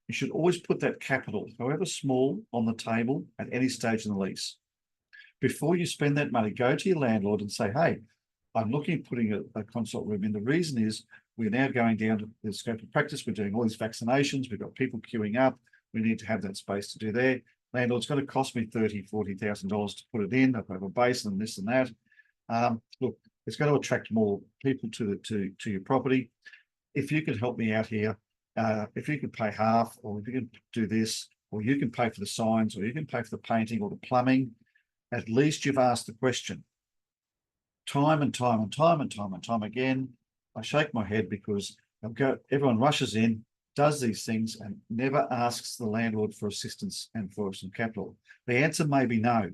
B: you should always put that capital, however small, on the table at any stage in the lease. Before you spend that money, go to your landlord and say, hey, I'm looking at putting a consult room in. The reason is we're now going down to the scope of practice. We're doing all these vaccinations. We've got people queuing up. We need to have that space to do there. Landlord's going to cost me $30,000, $40,000 to put it in. I've got a basin and this and that. Look, it's going to attract more people to your property. If you could help me out here, if you could pay half, or if you can do this, or you can pay for the signs, or you can pay for the painting or the plumbing, at least you've asked the question. Time and time again, I shake my head because everyone rushes in, does these things, and never asks the landlord for assistance and for some capital. The answer may be no,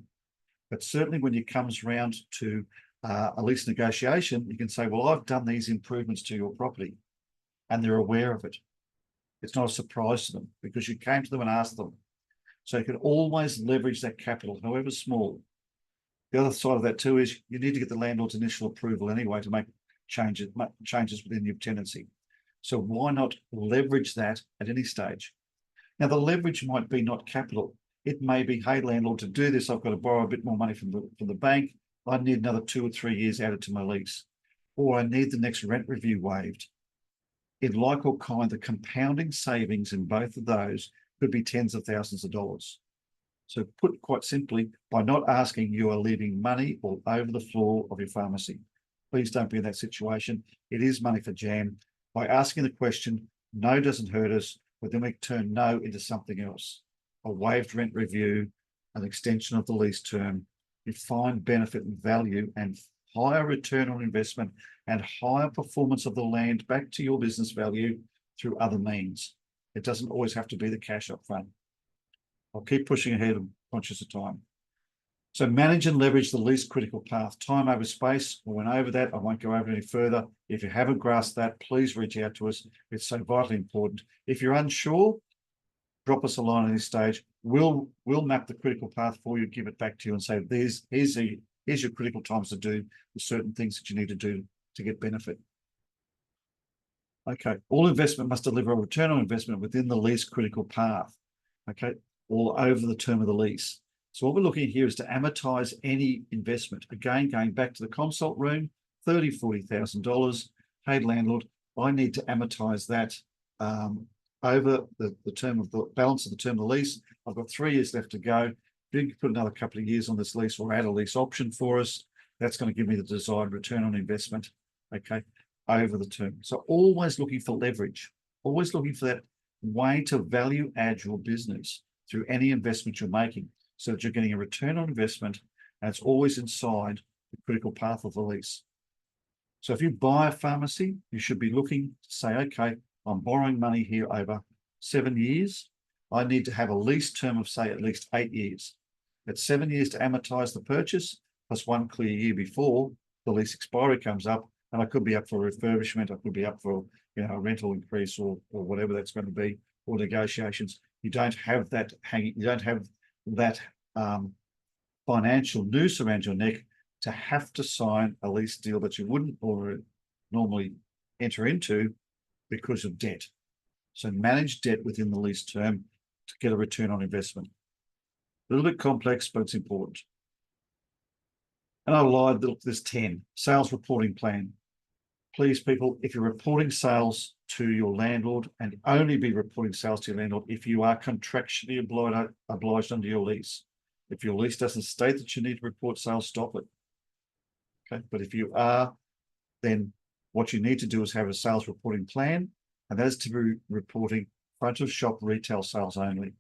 B: but certainly when it comes around to a lease negotiation, you can say, well, I've done these improvements to your property, and they're aware of it. It's not a surprise to them because you came to them and asked them. So you can always leverage that capital, however small. The other side of that too is you need to get the landlord's initial approval anyway to make changes within your tenancy. So why not leverage that at any stage? Now, the leverage might be not capital. It may be, hey, landlord, to do this, I've got to borrow a bit more money from the bank. I need another 2 or 3 years added to my lease. Or I need the next rent review waived. In like or kind, the compounding savings in both of those could be tens of thousands of dollars. So put quite simply, by not asking, you are leaving money all over the floor of your pharmacy. Please don't be in that situation. It is money for jam. By asking the question, no doesn't hurt us, but then we turn no into something else. A waived rent review, an extension of the lease term. You find benefit and value and higher return on investment and higher performance of the land back to your business value through other means. It doesn't always have to be the cash up front. I'll keep pushing ahead. I'm conscious of time. So manage and leverage the least critical path. Time over space. We went over that. I won't go over it any further. If you haven't grasped that, please reach out to us. It's so vitally important. If you're unsure, drop us a line at this stage. We'll map the critical path for you, give it back to you and say, here's your critical times to do the certain things that you need to do to get benefit. Okay, all investment must deliver a return on investment within the least critical path. Okay, or over the term of the lease. So what we're looking at here is to amortize any investment. Again, going back to the consult room, $30,000, $40,000, paid landlord, I need to amortize that over the term of the balance of the term of the lease. I've got 3 years left to go. If you can put another couple of years on this lease or add a lease option for us, that's going to give me the desired return on investment, okay, over the term. So always looking for leverage, always looking for that way to value add your business through any investment you're making so that you're getting a return on investment and it's always inside the critical path of the lease. So if you buy a pharmacy, you should be looking to say, okay, I'm borrowing money here over 7 years. I need to have a lease term of, say, at least 8 years. That's 7 years to amortize the purchase, plus 1 clear year before the lease expiry comes up. And I could be up for refurbishment. I could be up for, a rental increase or whatever that's going to be, or negotiations. You don't have that hanging. You don't have that financial noose around your neck to have to sign a lease deal that you wouldn't normally enter into because of debt. So manage debt within the lease term to get a return on investment. A little bit complex, but it's important. And I lied, look, there's 10. Sales reporting plan. Please, people, if you're reporting sales to your landlord, and only be reporting sales to your landlord if you are contractually obliged under your lease. If your lease doesn't state that you need to report sales, stop it. Okay, but if you are, then what you need to do is have a sales reporting plan, and that is to be reporting front of shop retail sales only.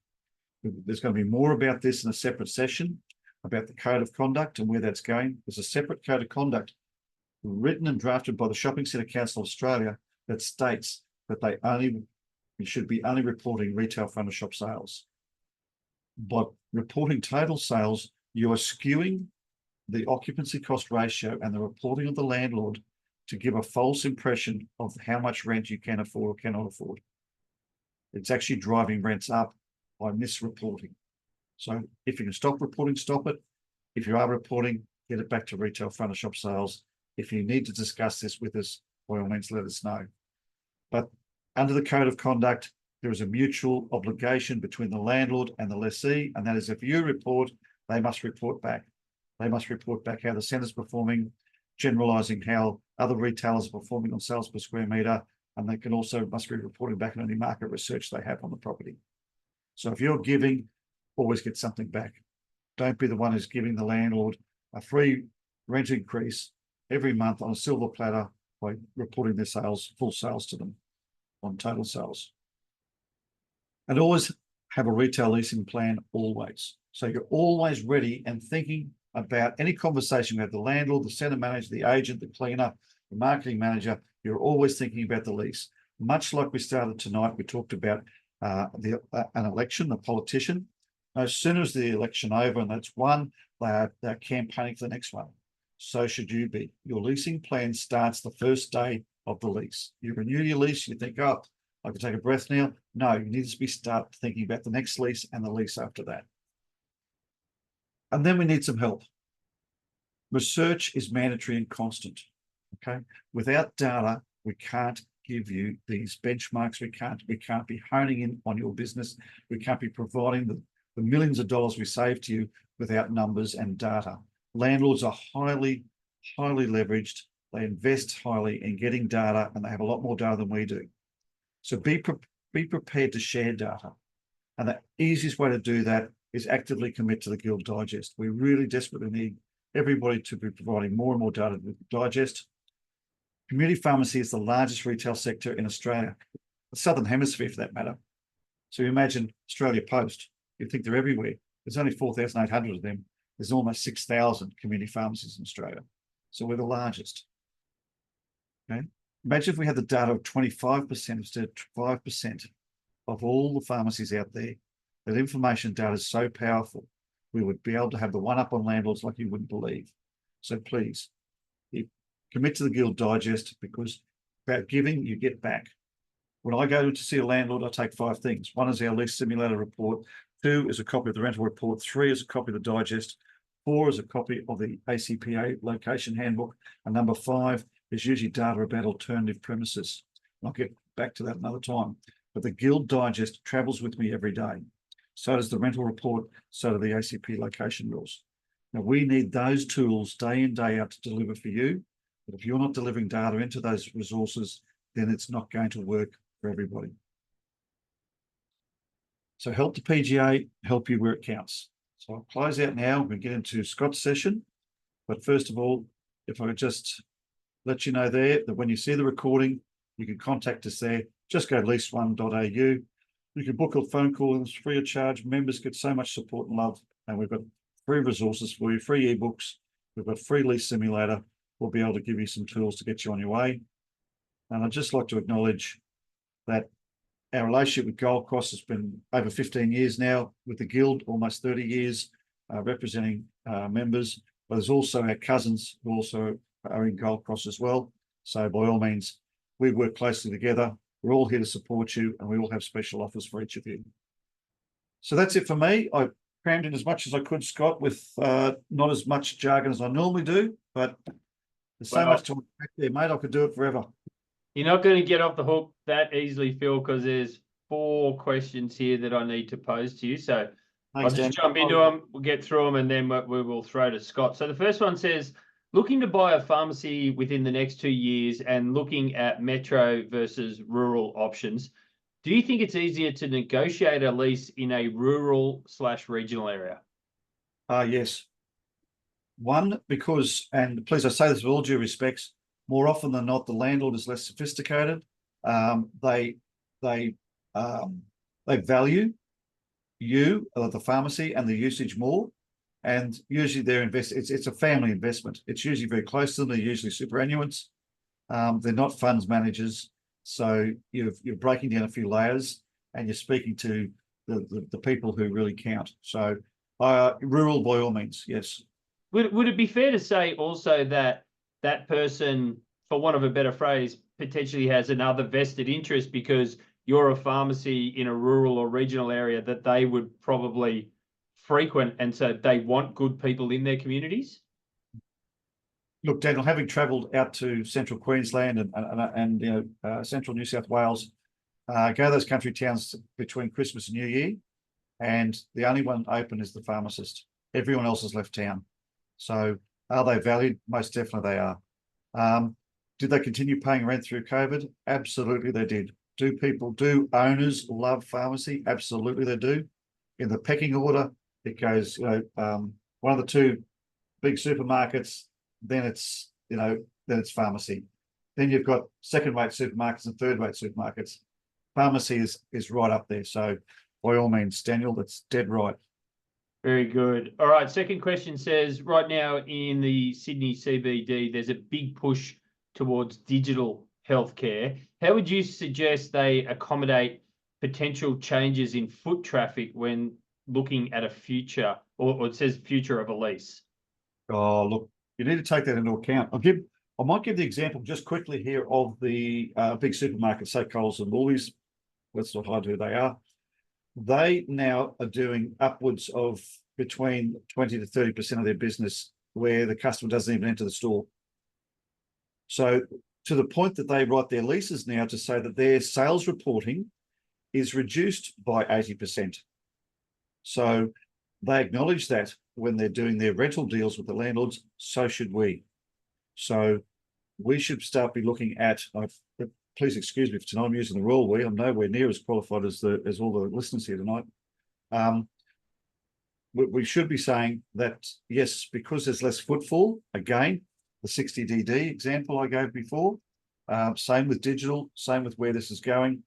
B: There's going to be more about this in a separate session about the code of conduct and where that's going. There's a separate code of conduct written and drafted by the Shopping Centre Council of Australia that states that you should be only reporting retail front of shop sales. By reporting total sales, you are skewing the occupancy cost ratio and the reporting of the landlord to give a false impression of how much rent you can afford or cannot afford. It's actually driving rents up by misreporting. So if you can stop reporting, stop it. If you are reporting, get it back to retail front of shop sales. If you need to discuss this with us, by all means, let us know. But under the code of conduct, there is a mutual obligation between the landlord and the lessee, and that is if you report, they must report back. They must report back how the centre's performing, generalising how other retailers are performing on sales per square metre, and they can also must be reporting back on any market research they have on the property. So if you're giving, always get something back. Don't be the one who's giving the landlord a free rent increase every month on a silver platter by reporting their sales, full sales to them on total sales. And always have a retail leasing plan always. So you're always ready and thinking about any conversation with the landlord, the centre manager, the agent, the cleaner, the marketing manager. You're always thinking about the lease. Much like we started tonight, we talked about an election, a politician. As soon as the election over and that's won, they're campaigning for the next one. So should you be. Your leasing plan starts the first day of the lease. You renew your lease, you think, oh, I can take a breath now. No, you need to start thinking about the next lease and the lease after that. And then we need some help. Research is mandatory and constant. Okay. Without data, we can't give you these benchmarks. We can't be honing in on your business. We can't be providing the millions of dollars we save to you without numbers and data. Landlords are highly leveraged. They invest highly in getting data, and they have a lot more data than we do. So be prepared to share data. And the easiest way to do that is actively commit to the Guild Digest. We really desperately need everybody to be providing more and more data to the Digest. Community pharmacy is the largest retail sector in Australia, the Southern Hemisphere for that matter. So you imagine Australia Post, you'd think they're everywhere. There's only 4,800 of them. There's almost 6,000 community pharmacies in Australia. So we're the largest. Okay. Imagine if we had the data of 25% instead of 5% of all the pharmacies out there. That information data is so powerful. we would be able to have the one up on landlords like you wouldn't believe. So please, commit to the Guild Digest, because about giving, you get back. When I go to see a landlord, I take 5 things. 1 is our lease simulator report. 2 is a copy of the rental report. 3 is a copy of the digest. 4 is a copy of the ACPA location handbook. And number 5 is usually data about alternative premises. I'll get back to that another time. But the Guild Digest travels with me every day. So does the rental report, so do the ACP location rules. Now, we need those tools day in, day out to deliver for you. But if you're not delivering data into those resources, then it's not going to work for everybody. So help the PGA help you where it counts. So I'll close out now. We'll get into Scott's session. But first of all, if I could just let you know there that when you see the recording, you can contact us there. Just go to lease1.au. You can book a phone call, and it's free of charge. Members get so much support and love. And we've got free resources for you, free ebooks. We've got free lease simulator. We'll be able to give you some tools to get you on your way. And I'd just like to acknowledge that our relationship with Gold Cross has been over 15 years now, with the Guild almost 30 years representing members. But there's also our cousins who also are in Gold Cross as well. So by all means, we work closely together. We're all here to support you, and we all have special offers for each of you. So that's it for me. I crammed in as much as I could, Scott, with not as much jargon as I normally do, but there's so much to unpack there, mate. I could do it forever.
A: You're not going to get off the hook that easily, Phil, because there's 4 questions here that I need to pose to you. So I'll just jump into them, we'll get through them, and then we will throw to Scott. So the first one says, looking to buy a pharmacy within the next 2 years and looking at metro versus rural options, do you think it's easier to negotiate a lease in a rural/regional area?
B: Yes. One, because, and please, I say this with all due respects, more often than not, the landlord is less sophisticated. They value you, the pharmacy, and the usage more. And usually they're it's a family investment. It's usually very close to them. They're usually superannuants. They're not funds managers. So you're breaking down a few layers, and you're speaking to the people who really count. So rural, by all means, yes.
A: Would it be fair to say also that that person, for want of a better phrase, potentially has another vested interest because you're a pharmacy in a rural or regional area that they would probably frequent, and so they want good people in their communities?
B: Look, Daniel, having travelled out to central Queensland and central New South Wales, go to those country towns between Christmas and New Year, and the only one open is the pharmacist. Everyone else has left town. So are they valued? Most definitely they are. Did they continue paying rent through COVID? Absolutely they did. Do owners love pharmacy? Absolutely they do. In the pecking order, it goes, one of the 2 big supermarkets, then it's pharmacy. Then you've got second-rate supermarkets and third-rate supermarkets. Pharmacy is right up there. So by all means, Daniel, that's dead right.
A: Very good. All right. Second question says, right now in the Sydney CBD, there's a big push towards digital healthcare. How would you suggest they accommodate potential changes in foot traffic when looking at a future, or it says future of a lease?
B: Oh, look, you need to take that into account. I might give the example just quickly here of the big supermarkets, say Coles and Woolies. Let's not hide who they are. They now are doing upwards of between 20 to 30% of their business where the customer doesn't even enter the store. So to the point that they write their leases now to say that their sales reporting is reduced by 80%. So they acknowledge that when they're doing their rental deals with the landlords, so should we. So we should start be looking at, please excuse me for tonight, I'm using the royal we, I'm nowhere near as qualified as all the listeners here tonight. We should be saying that, yes, because there's less footfall, again, the 60 DD example I gave before, same with digital, same with where this is going,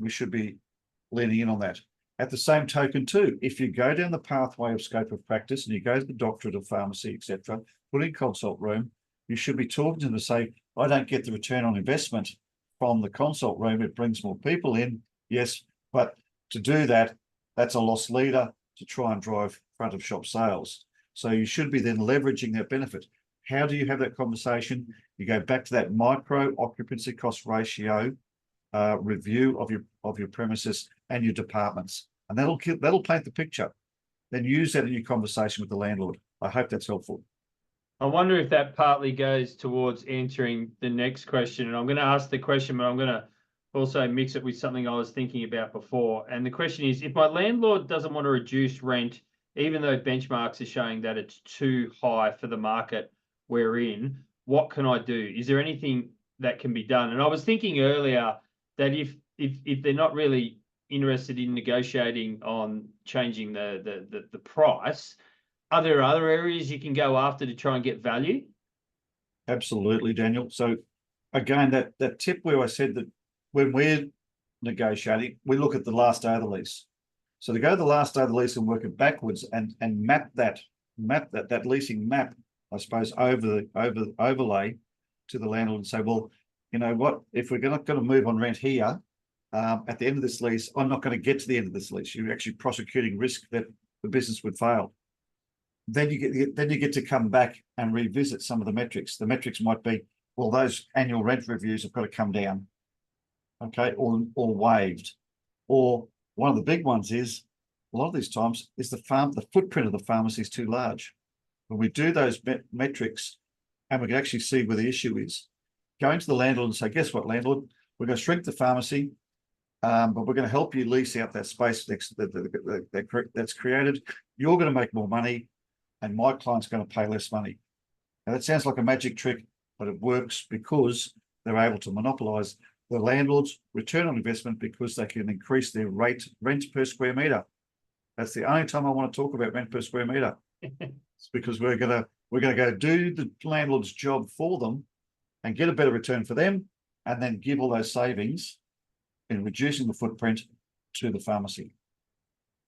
B: we should be leaning in on that. At the same token too, if you go down the pathway of scope of practice and you go to the doctorate of pharmacy, etc., put in consult room, you should be talking to them to say, I don't get the return on investment from the consult room. It brings more people in, yes, but to do that, that's a loss leader to try and drive front of shop sales. So you should be then leveraging that benefit. How do you have that conversation? You go back to that micro occupancy cost ratio review of your premises and your departments, and that'll paint the picture. Then use that in your conversation with the landlord. I hope that's helpful.
A: I wonder if that partly goes towards answering the next question. And I'm going to ask the question, but I'm going to also mix it with something I was thinking about before. And the question is, if my landlord doesn't want to reduce rent, even though benchmarks are showing that it's too high for the market we're in, what can I do? Is there anything that can be done? And I was thinking earlier that if they're not really interested in negotiating on changing the price, are there other areas you can go after to try and get value?
B: Absolutely, Daniel. So again, that tip where I said that when we're negotiating, we look at the last day of the lease. So to go to the last day of the lease and work it backwards and map that leasing map, I suppose, overlay to the landlord and say, well, you know what, if we're not going to move on rent here, at the end of this lease, I'm not going to get to the end of this lease. You're actually prosecuting risk that the business would fail. Then you get to come back and revisit some of the metrics. The metrics might be, well, those annual rent reviews have got to come down, okay, or waived. Or one of the big ones is, a lot of these times, is the footprint of the pharmacy is too large. When we do those metrics, and we can actually see where the issue is, going to the landlord and say, guess what, landlord, we're going to shrink the pharmacy, but we're going to help you lease out that space that's created. You're going to make more money, and my client's going to pay less money. Now, that sounds like a magic trick, but it works because they're able to monopolize the landlord's return on investment because they can increase their rent per square meter. That's the only time I want to talk about rent per square meter. It's because we're gonna go do the landlord's job for them and get a better return for them, and then give all those savings in reducing the footprint to the pharmacy.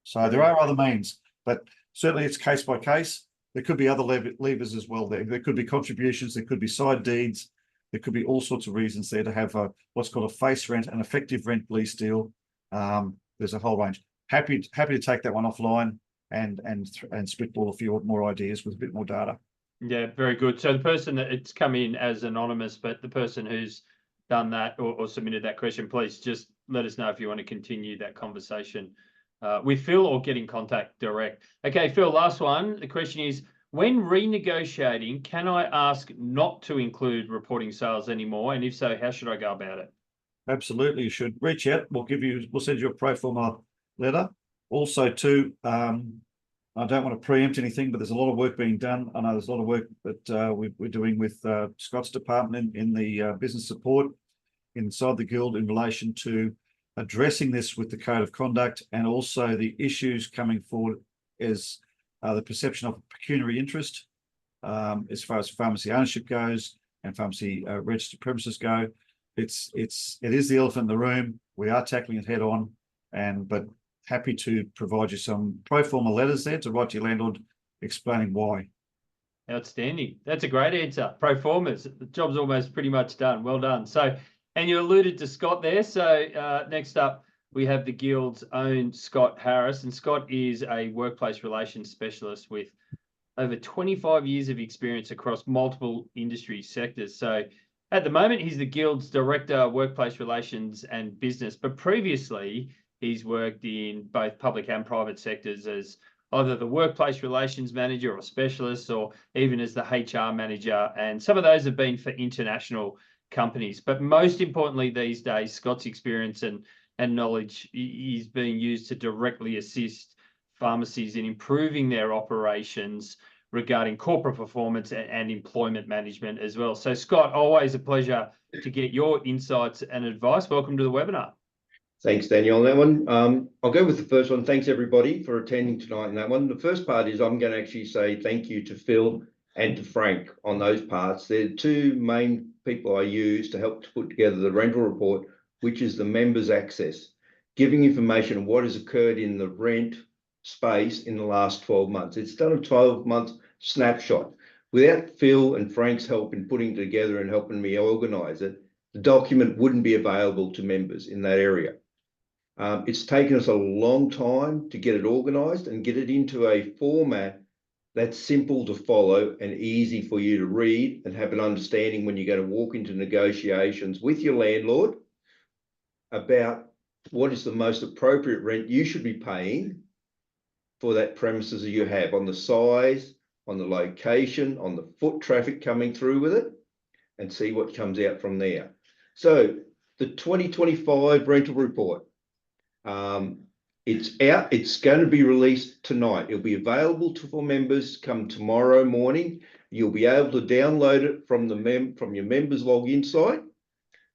B: So there are other means, but certainly it's case by case. There could be other levers as well. There could be contributions, there could be side deeds, there could be all sorts of reasons there to have what's called a face rent, an effective rent lease deal. There's a whole range. Happy to take that one offline and spitball a few more ideas with a bit more data.
A: Yeah, very good. So the person that it's come in as anonymous, but the person who's done that or submitted that question, please just let us know if you want to continue that conversation with Phil or get in contact direct. Okay, Phil, last one. The question is, when renegotiating, can I ask not to include reporting sales anymore? And if so, how should I go about it?
B: Absolutely, you should reach out. We'll send you a pro forma letter. Also, too, I don't want to preempt anything, but there's a lot of work being done. I know there's a lot of work that we're doing with Scott's department in the business support inside the Guild in relation to addressing this with the code of conduct, and also the issues coming forward is the perception of pecuniary interest as far as pharmacy ownership goes and pharmacy registered premises go. It is the elephant in the room. We are tackling it head on, but happy to provide you some pro forma letters there to write to your landlord explaining why.
A: Outstanding. That's a great answer. Pro formas. The job's almost pretty much done. Well done. So, and you alluded to Scott there. So next up, we have the Guild's own Scott Harris. And Scott is a workplace relations specialist with over 25 years of experience across multiple industry sectors. So at the moment, he's the Guild's Director of Workplace Relations and Business. But previously, he's worked in both public and private sectors as either the workplace relations manager or specialist, or even as the HR manager. And some of those have been for international companies. But most importantly, these days, Scott's experience and knowledge is being used to directly assist pharmacies in improving their operations regarding corporate performance and employment management as well. So, Scott, always a pleasure to get your insights and advice. Welcome to the webinar.
C: Thanks, Daniel, on that one. I'll go with the first one. Thanks, everybody, for attending tonight in that one. The first part is I'm going to actually say thank you to Phil and to Frank on those parts. They're two main people I use to help to put together the rental report, which is the members' access, giving information on what has occurred in the rent space in the last 12 months. It's done a 12-month snapshot. Without Phil and Frank's help in putting it together and helping me organise it, the document wouldn't be available to members in that area. It's taken us a long time to get it organised and get it into a format that's simple to follow and easy for you to read and have an understanding when you're going to walk into negotiations with your landlord about what is the most appropriate rent you should be paying for that premises that you have, on the size, on the location, on the foot traffic coming through with it, and see what comes out from there. So the 2025 rental report, it's out. It's going to be released tonight. It'll be available for members come tomorrow morning. You'll be able to download it from your members login site.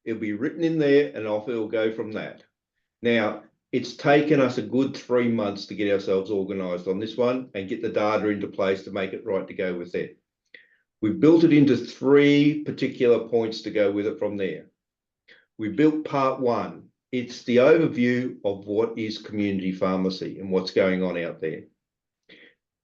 C: It'll be written in there, and off it'll go from that. Now, it's taken us a good 3 months to get ourselves organised on this one and get the data into place to make it right to go with it. We've built it into 3 particular points to go with it from there. We built part 1. It's the overview of what is community pharmacy and what's going on out there.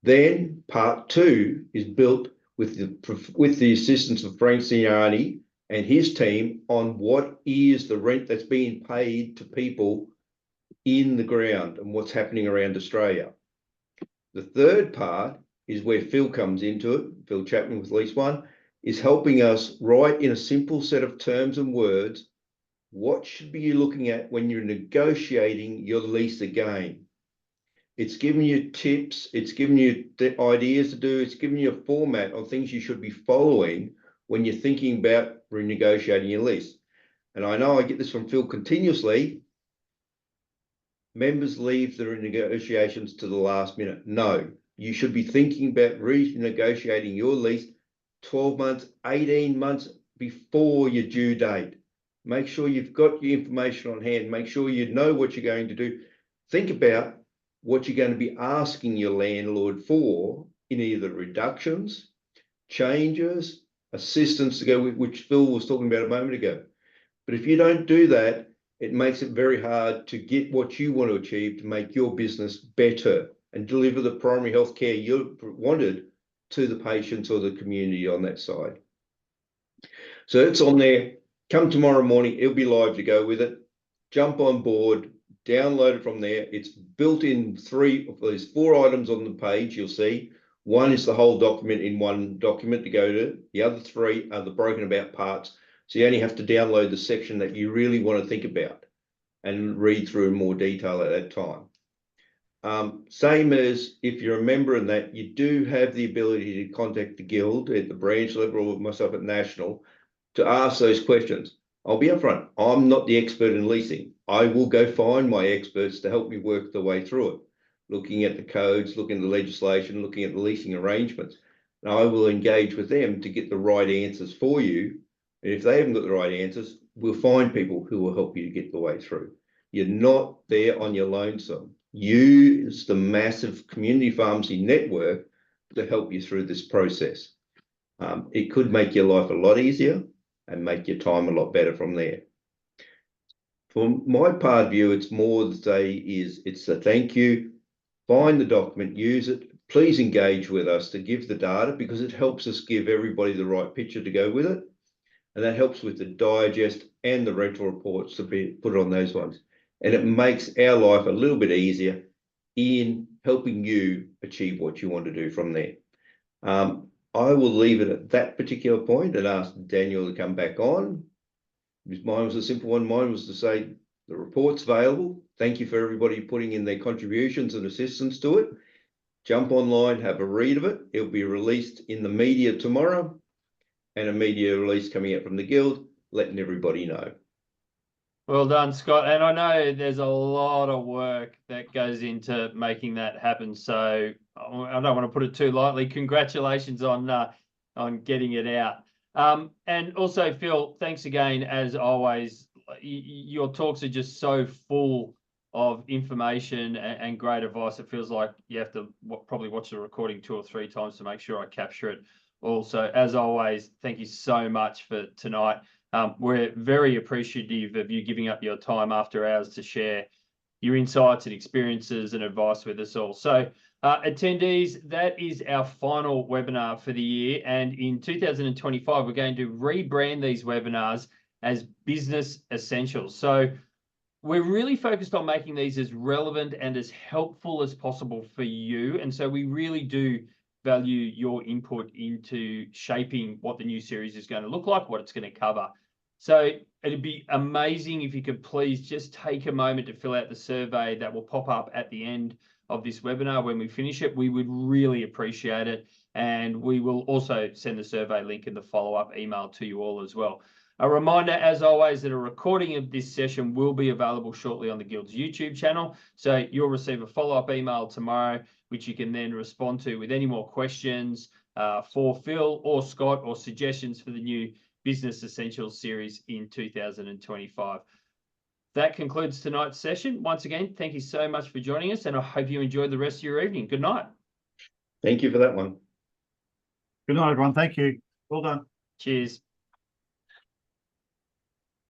C: Then part 2 is built with the assistance of Frank Signani and his team on what is the rent that's being paid to people in the ground and what's happening around Australia. The third part is where Phil comes into it. Phil Chapman with Lease One is helping us write in a simple set of terms and words what should be you looking at when you're negotiating your lease again. It's giving you tips, it's giving you the ideas to do, it's giving you a format of things you should be following when you're thinking about renegotiating your lease. And I know I get this from Phil continuously. Members leave the renegotiations to the last minute. No, you should be thinking about renegotiating your lease 12 months, 18 months before your due date. Make sure you've got your information on hand. Make sure you know what you're going to do. Think about what you're going to be asking your landlord for in either reductions, changes, assistance to go with, which Phil was talking about a moment ago. But if you don't do that, it makes it very hard to get what you want to achieve to make your business better and deliver the primary health care you wanted to the patients or the community on that side. So it's on there. Come tomorrow morning, it'll be live to go with it. Jump on board, download it from there. It's built in there's 4 items on the page you'll see. One is the whole document in one document to go to. The other 3 are the broken about parts. So you only have to download the section that you really want to think about and read through in more detail at that time. Same as if you're a member in that, you do have the ability to contact the guild at the branch level or myself at national to ask those questions. I'll be upfront. I'm not the expert in leasing. I will go find my experts to help me work the way through it, looking at the codes, looking at the legislation, looking at the leasing arrangements. And I will engage with them to get the right answers for you. And if they haven't got the right answers, we'll find people who will help you to get the way through. You're not there on your lonesome. Use the massive community pharmacy network to help you through this process. It could make your life a lot easier and make your time a lot better from there. From my part of view, it's more to say it's a thank you. Find the document, use it. Please engage with us to give the data because it helps us give everybody the right picture to go with it. And that helps with the digest and the rental reports to be put on those ones. And it makes our life a little bit easier in helping you achieve what you want to do from there. I will leave it at that particular point and ask Daniel to come back on. Mine was a simple one. Mine was to say the report's available. Thank you for everybody putting in their contributions and assistance to it. Jump online, have a read of it. It'll be released in the media tomorrow and a media release coming out from the Guild, letting everybody know.
A: Well done, Scott. And I know there's a lot of work that goes into making that happen. So I don't want to put it too lightly. Congratulations on getting it out. And also, Phil, thanks again, as always. Your talks are just so full of information and great advice. It feels like you have to probably watch the recording 2 or 3 times to make sure I capture it. Also, as always, thank you so much for tonight. We're very appreciative of you giving up your time after hours to share your insights and experiences and advice with us all. So attendees, that is our final webinar for the year. And in 2025, we're going to rebrand these webinars as business essentials. So we're really focused on making these as relevant and as helpful as possible for you. And so we really do value your input into shaping what the new series is going to look like, what it's going to cover. So it'd be amazing if you could please just take a moment to fill out the survey that will pop up at the end of this webinar when we finish it. We would really appreciate it. And we will also send the survey link in the follow-up email to you all as well. A reminder, as always, that a recording of this session will be available shortly on the Guild's YouTube channel. So you'll receive a follow-up email tomorrow, which you can then respond to with any more questions for Phil or Scott, or suggestions for the new Business Essentials series in 2025. That concludes tonight's session. Once again, thank you so much for joining us, and I hope you enjoyed the rest of your evening. Good night.
C: Thank you for that one.
B: Good night, everyone. Thank you. Well done.
A: Cheers.